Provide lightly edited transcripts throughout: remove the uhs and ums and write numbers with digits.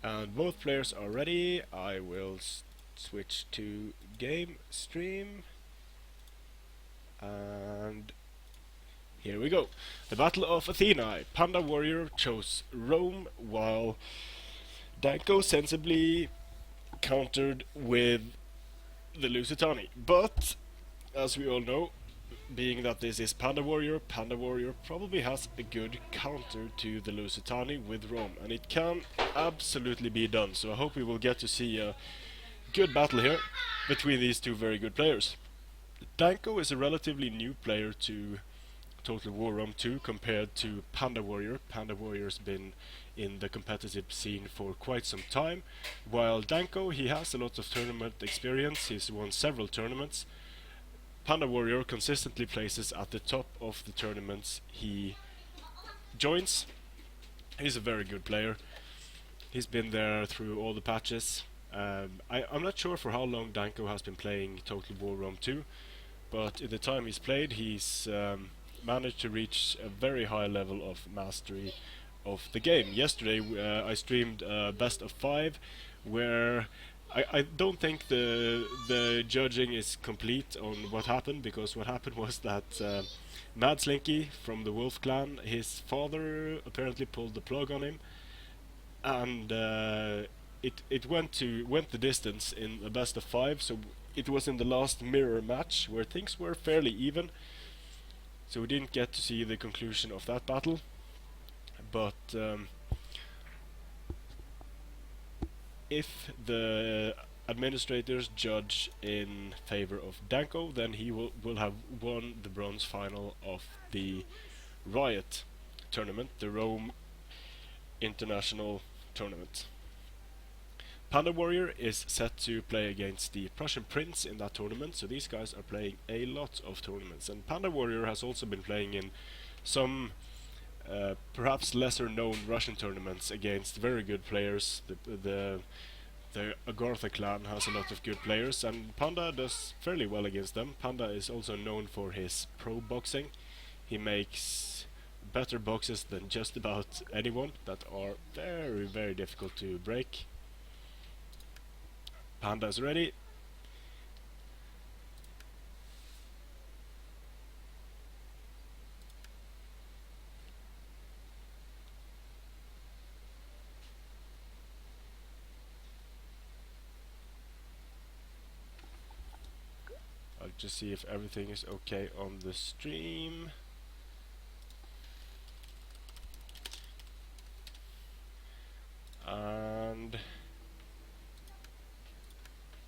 And both players are ready. I will switch to game stream. And here we go. The Battle of Athena. Panda Warrior chose Rome, while Danko sensibly countered with the Lusitani. But, as we all know, being that this is Panda Warrior probably has a good counter to the Lusitani with Rome, and it can absolutely be done. So I hope we will get to see a good battle here between these two very good players. Danko is a relatively new player to Total War Rome 2 compared to Panda Warrior. Panda Warrior's been in the competitive scene for quite some time, while Danko, he has a lot of tournament experience. He's won several tournaments. Panda Warrior consistently places at the top of the tournaments he joins. He's a very good player. He's been there through all the patches. I'm not sure for how long Danko has been playing Total War Rome 2, but in the time he's played, he's managed to reach a very high level of mastery of the game. Yesterday I streamed best of 5, where I don't think the judging is complete on what happened, because what happened was that Mad Slinky from the Wolf Clan, his father apparently pulled the plug on him, and it went the distance in a best of 5. So it was in the last mirror match where things were fairly even. So we didn't get to see the conclusion of that battle, but if the administrators judge in favor of Danko, then he will have won the bronze final of the Riot tournament, the Rome International Tournament. Panda Warrior is set to play against the Prussian Prince in that tournament, so these guys are playing a lot of tournaments. And Panda Warrior has also been playing in some perhaps lesser known Russian tournaments against very good players. The Agartha clan has a lot of good players, and Panda does fairly well against them. Panda is also known for his pro boxing. He makes better boxes than just about anyone that are very, very difficult to break. Panda is ready. I'll just see if everything is okay on the stream. And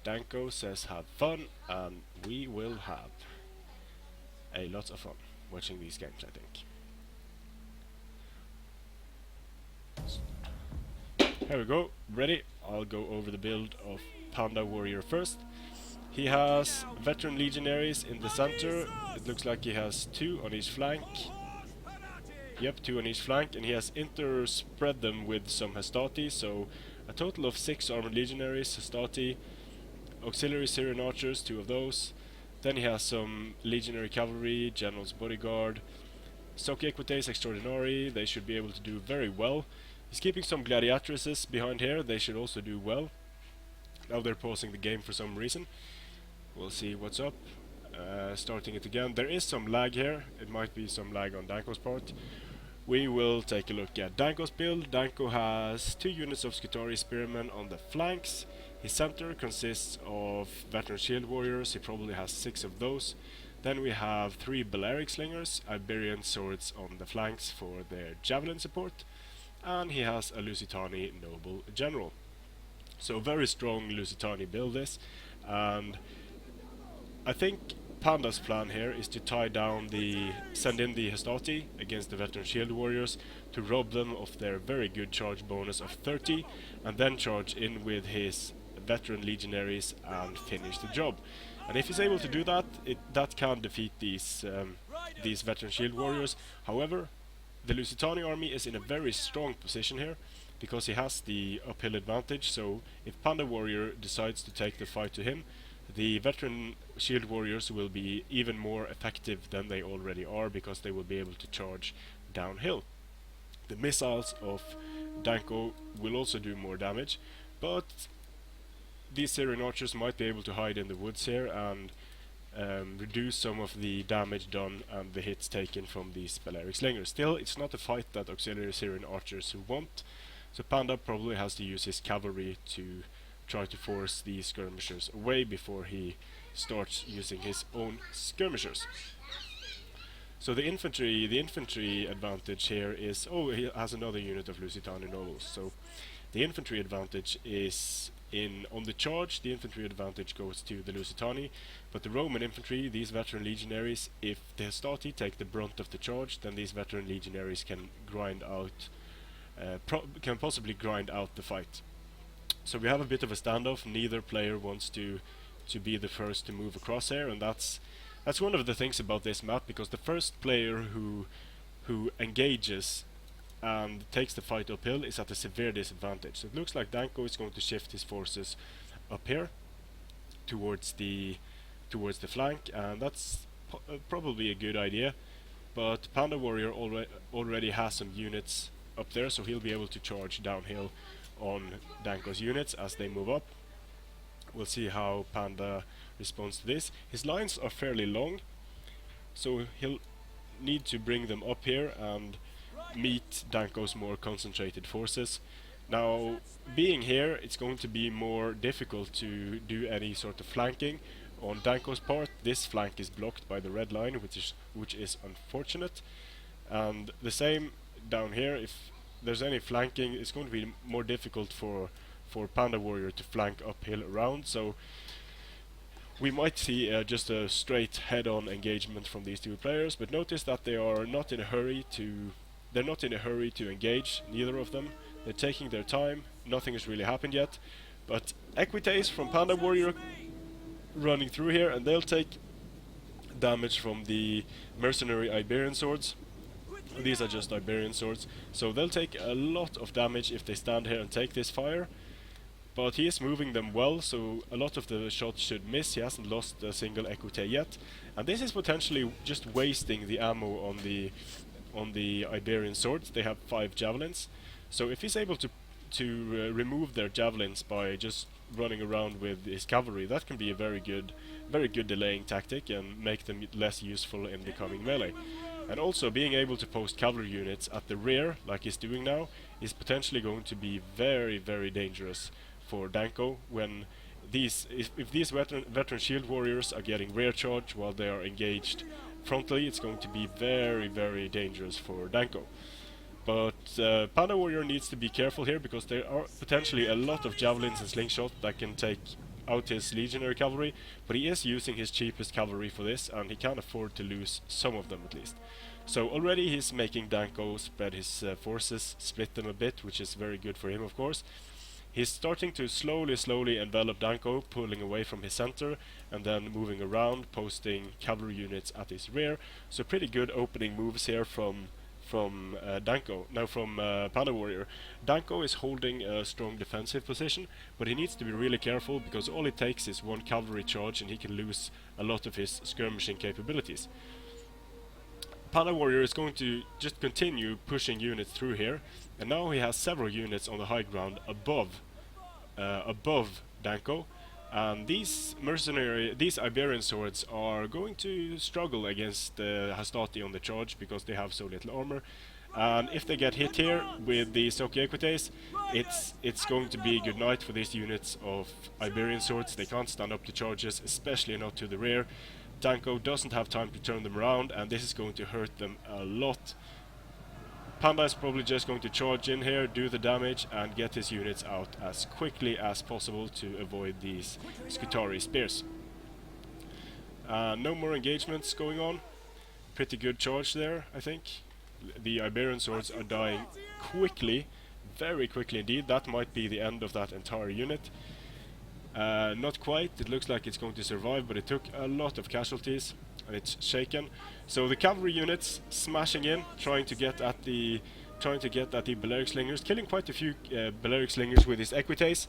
Danko says have fun, and we will have a lot of fun watching these games, I think. Here we go, ready. I'll go over the build of Panda Warrior first. He has veteran legionaries in the center. It looks like he has 2 on each flank. Yep, 2 on each flank, and he has interspread them with some Hastati, so a total of 6 armored legionaries, Hastati, auxiliary Syrian archers, 2 of those. Then he has some legionary cavalry, general's bodyguard, stock equites extraordinary. They should be able to do very well. He's keeping some gladiatresses behind here. They should also do well. Now they're pausing the game for some reason. We'll see what's up. Starting it again. There is some lag here. It might be some lag on Danko's part. We will take a look at Danko's build. Danko has 2 units of Skutari spearmen on the flanks. His center consists of veteran shield warriors. He probably has 6 of those. Then we have 3 Balearic slingers, Iberian swords on the flanks for their javelin support. And he has a Lusitani noble general. So very strong Lusitani build this, and I think Panda's plan here is to send in the Hastati against the veteran shield warriors to rob them of their very good charge bonus of 30, and then charge in with his veteran legionaries and finish the job. And if he's able to do that, that can defeat these veteran shield warriors. However, the Lusitani army is in a very strong position here, because he has the uphill advantage. So if Panda Warrior decides to take the fight to him, the veteran shield warriors will be even more effective than they already are, because they will be able to charge downhill. The missiles of Danko will also do more damage, but these Syrian archers might be able to hide in the woods here and reduce some of the damage done and the hits taken from these Balearic slingers. Still, it's not a fight that auxiliary Syrian archers want, so Panda probably has to use his cavalry to try to force these skirmishers away before he starts using his own skirmishers. So the infantry advantage here is, oh, he has another unit of Lusitani nobles. So the infantry advantage is on the charge. The infantry advantage goes to the Lusitani, but the Roman infantry, these veteran legionaries, if the Hastati take the brunt of the charge, then these veteran legionaries can possibly grind out the fight. So we have a bit of a standoff. Neither player wants to be the first to move across here, and that's one of the things about this map, because the first player who engages and takes the fight uphill is at a severe disadvantage. So it looks like Danko is going to shift his forces up here towards the flank, and that's probably a good idea. But Panda Warrior already has some units up there, so he'll be able to charge downhill on Danko's units as they move up. We'll see how Panda responds to this. His lines are fairly long, so he'll need to bring them up here and meet Danko's more concentrated forces. Now, being here, it's going to be more difficult to do any sort of flanking on Danko's part. This flank is blocked by the red line, which is unfortunate. And the same down here. If there's any flanking, it's going to be more difficult for Panda Warrior to flank uphill around. So we might see just a straight head-on engagement from these two players. But notice that they are not in a hurry to. They're not in a hurry to engage, neither of them. They're taking their time. Nothing has really happened yet. But Equites from Panda Warrior running through here, and they'll take damage from the mercenary Iberian swords. These are just Iberian swords, so they'll take a lot of damage if they stand here and take this fire. But he is moving them well, so a lot of the shots should miss. He hasn't lost a single Equite yet, and this is potentially just wasting the ammo on the Iberian swords. They have 5 javelins, so if he's able to remove their javelins by just running around with his cavalry, that can be a very good delaying tactic and make them less useful in becoming melee. And also being able to post cavalry units at the rear, like he's doing now, is potentially going to be very, very dangerous for Danko when if these veteran shield warriors are getting rear charge while they are engaged frontally, it's going to be very, very dangerous for Danko. But Panda Warrior needs to be careful here, because there are potentially a lot of javelins and slingshot that can take out his legionary cavalry, but he is using his cheapest cavalry for this, and he can't afford to lose some of them at least. So already he's making Danko spread his forces, split them a bit, which is very good for him, of course. He's starting to slowly envelop Danko, pulling away from his center and then moving around, posting cavalry units at his rear. So pretty good opening moves here from Danko. Now from Panda Warrior. Danko is holding a strong defensive position, but he needs to be really careful, because all it takes is one cavalry charge and he can lose a lot of his skirmishing capabilities. Panda Warrior is going to just continue pushing units through here, and now he has several units on the high ground above Danko, and these Iberian swords are going to struggle against Hastati on the charge, because they have so little armor. And if they get hit here with the Soki Equites, it's going to be good night for these units of Iberian swords. They can't stand up to charges, especially not to the rear. Danko doesn't have time to turn them around, and this is going to hurt them a lot. Panda is probably just going to charge in here, do the damage, and get his units out as quickly as possible to avoid these Scutari spears. No more engagements going on. Pretty good charge there, I think. The Iberian swords are dying quickly, very quickly indeed. That might be the end of that entire unit. Not quite. It looks like it's going to survive, but it took a lot of casualties and it's shaken. So the cavalry units smashing in, trying to get at the Balearic slingers, killing quite a few Balearic slingers with his Equites,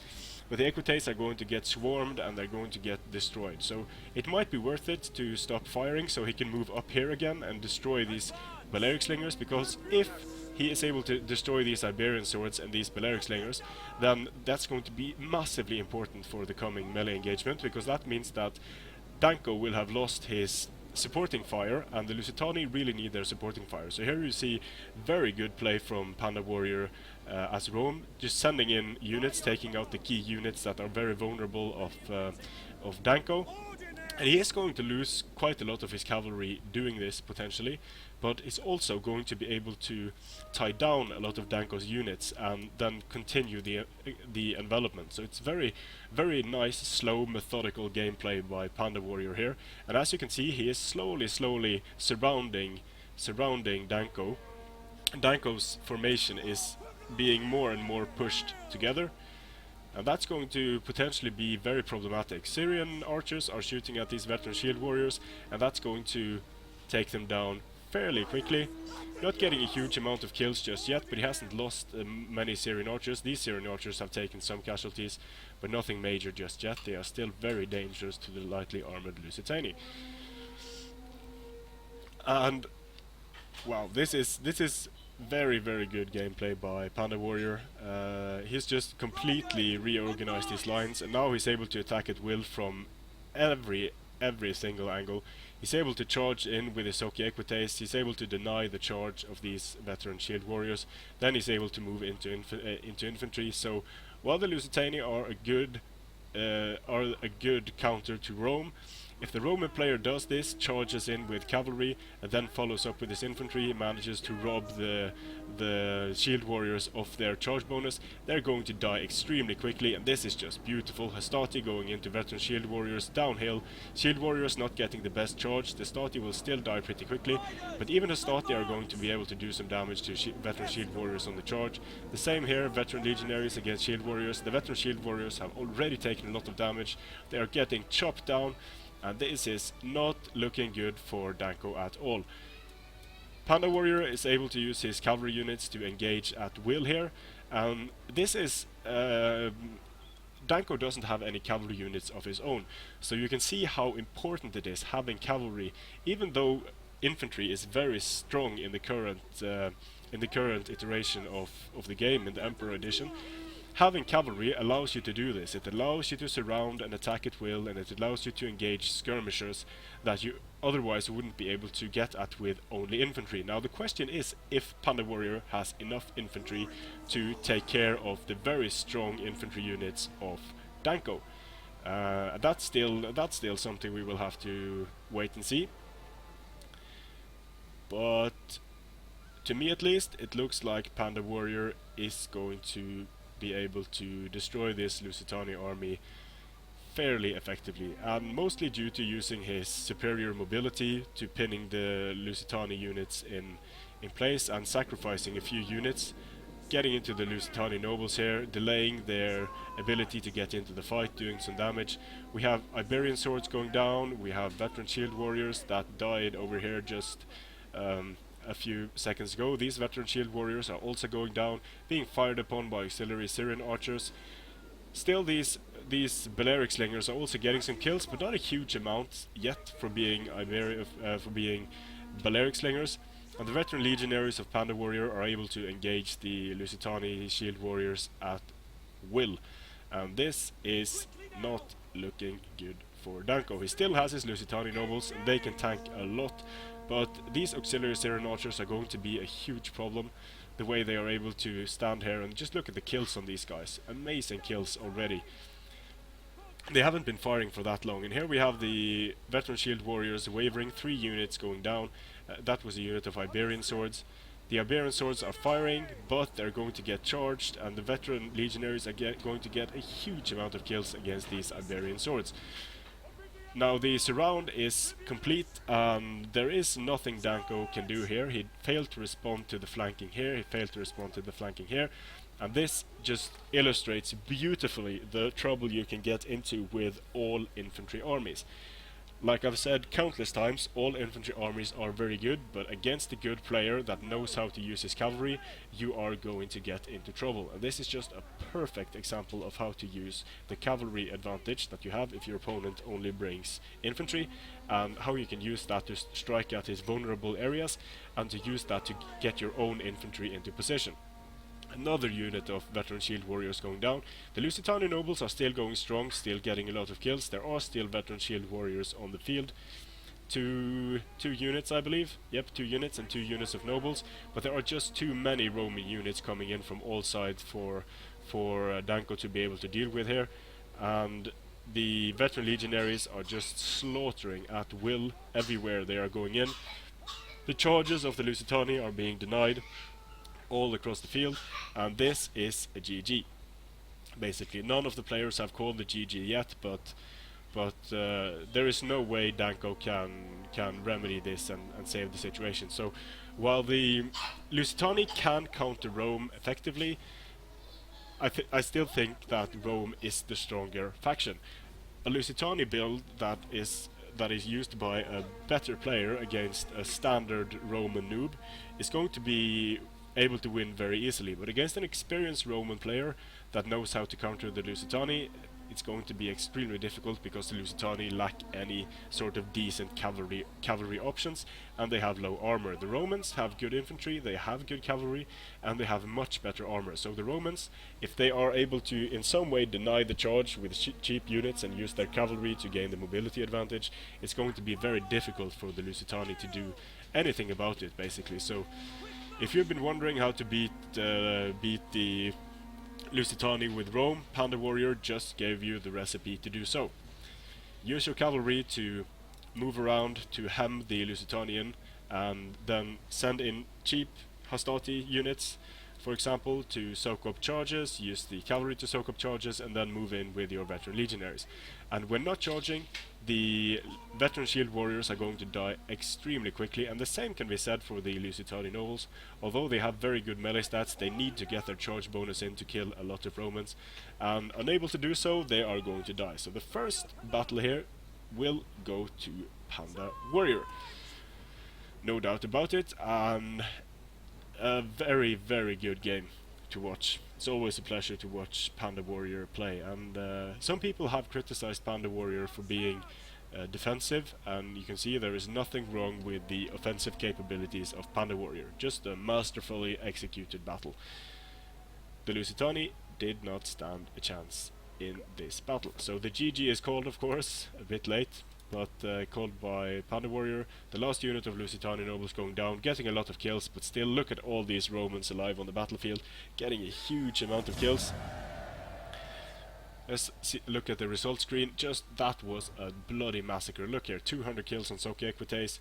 but the Equites are going to get swarmed and they're going to get destroyed. So it might be worth it to stop firing so he can move up here again and destroy these Balearic Slingers, because if he is able to destroy these Iberian swords and these Balearic Slingers, then that's going to be massively important for the coming melee engagement, because that means that Danko will have lost his supporting fire, and the Lusitani really need their supporting fire. So here you see very good play from Panda Warrior as Rome, just sending in units, taking out the key units that are very vulnerable of Danko. And he is going to lose quite a lot of his cavalry doing this, potentially, but he's also going to be able to tie down a lot of Danko's units and then continue the envelopment. So it's very, very nice, slow, methodical gameplay by Panda Warrior here. And as you can see, he is slowly surrounding Danko. Danko's formation is being more and more pushed together, and that's going to potentially be very problematic. Syrian archers are shooting at these veteran shield warriors, and that's going to take them down fairly quickly. Not getting a huge amount of kills just yet, but he hasn't lost many Syrian archers. These Syrian archers have taken some casualties, but nothing major just yet. They are still very dangerous to the lightly armored Lusitani. And wow, this is very, very good gameplay by Panda Warrior. He's just completely reorganized his lines, and now he's able to attack at will from every single angle. He's able to charge in with his Soki Equites. He's able to deny the charge of these veteran shield warriors. Then he's able to move into infantry. So while the Lusitani are a good counter to Rome, if the Roman player does this, charges in with cavalry, and then follows up with his infantry, he manages to rob the shield warriors of their charge bonus, they're going to die extremely quickly, and this is just beautiful. Hastati going into veteran shield warriors downhill, shield warriors not getting the best charge. The Hastati will still die pretty quickly, but even Hastati are going to be able to do some damage to veteran shield warriors on the charge. The same here, veteran legionaries against shield warriors. The veteran shield warriors have already taken a lot of damage. They are getting chopped down, and this is not looking good for Danko at all. Panda Warrior is able to use his cavalry units to engage at will here. This is Danko doesn't have any cavalry units of his own, so you can see how important it is having cavalry, even though infantry is very strong in the current iteration of the game, in the Emperor edition. Having cavalry allows you to do this. It allows you to surround and attack at will, and it allows you to engage skirmishers that you otherwise wouldn't be able to get at with only infantry. Now the question is if Panda Warrior has enough infantry to take care of the very strong infantry units of Danko. That's still something we will have to wait and see. But to me at least, it looks like Panda Warrior is going to be able to destroy this Lusitani army fairly effectively, and mostly due to using his superior mobility to pinning the Lusitani units in place and sacrificing a few units, getting into the Lusitani nobles here, delaying their ability to get into the fight, doing some damage. We have Iberian swords going down, we have veteran shield warriors that died over here just a few seconds ago. These veteran shield warriors are also going down, being fired upon by auxiliary Syrian archers. Still, these Balearic slingers are also getting some kills, but not a huge amount yet for being Balearic slingers. And the veteran legionaries of Panda Warrior are able to engage the Lusitani shield warriors at will. And this is not looking good for Danko. He still has his Lusitani nobles, and they can tank a lot. But these auxiliary Syrian archers are going to be a huge problem, the way they are able to stand here, and just look at the kills on these guys. Amazing kills already. They haven't been firing for that long, and here we have the veteran shield warriors wavering, 3 units going down. That was a unit of Iberian swords. The Iberian swords are firing, but they're going to get charged, and the veteran legionaries are going to get a huge amount of kills against these Iberian swords. Now the surround is complete, and there is nothing Danko can do here. He failed to respond to the flanking here, he failed to respond to the flanking here, and this just illustrates beautifully the trouble you can get into with all infantry armies. Like I've said countless times, all infantry armies are very good, but against a good player that knows how to use his cavalry, you are going to get into trouble. And this is just a perfect example of how to use the cavalry advantage that you have if your opponent only brings infantry, and how you can use that to strike at his vulnerable areas, and to use that to get your own infantry into position. Another unit of veteran shield warriors going down. The Lusitani nobles are still going strong, still getting a lot of kills. There are still veteran shield warriors on the field. Two units, I believe. Yep, 2 units and 2 units of nobles. But there are just too many Roman units coming in from all sides for Danko to be able to deal with here. And the veteran legionaries are just slaughtering at will everywhere they are going in. The charges of the Lusitani are being denied all across the field, and this is a GG. Basically, none of the players have called the GG yet, but there is no way Danko can remedy this and save the situation. So while the Lusitani can counter Rome effectively, I still think that Rome is the stronger faction. A Lusitani build that is used by a better player against a standard Roman noob is going to be able to win very easily, but against an experienced Roman player that knows how to counter the Lusitani, it's going to be extremely difficult, because the Lusitani lack any sort of decent cavalry options, and they have low armor. The Romans have good infantry, they have good cavalry, and they have much better armor. So the Romans, if they are able to in some way deny the charge with cheap units and use their cavalry to gain the mobility advantage, it's going to be very difficult for the Lusitani to do anything about it, basically. So if you've been wondering how to beat the Lusitani with Rome, Panda Warrior just gave you the recipe to do so. Use your cavalry to move around to hem the Lusitani in, and then send in cheap Hastati units, for example, to soak up charges. Use the cavalry to soak up charges, and then move in with your veteran legionaries. And when not charging, the veteran shield warriors are going to die extremely quickly, and the same can be said for the Lusitani nobles. Although they have very good melee stats, they need to get their charge bonus in to kill a lot of Romans, and unable to do so, they are going to die. So the first battle here will go to Panda Warrior, no doubt about it, and a very, very good game to watch. It's always a pleasure to watch Panda Warrior play, and some people have criticized Panda Warrior for being defensive, and you can see there is nothing wrong with the offensive capabilities of Panda Warrior, just a masterfully executed battle. The Lusitani did not stand a chance in this battle. So the GG is called, of course, a bit late, but called by Panda Warrior. The last unit of Lusitani nobles going down, getting a lot of kills, but still look at all these Romans alive on the battlefield, getting a huge amount of kills. Let's look at the result screen. Just that was a bloody massacre. Look here, 200 kills on Soki Equites,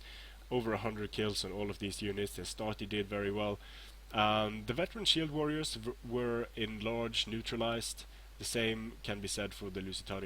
over 100 kills on all of these units. The Stati did very well. The veteran shield warriors were in large neutralized. The same can be said for the Lusitani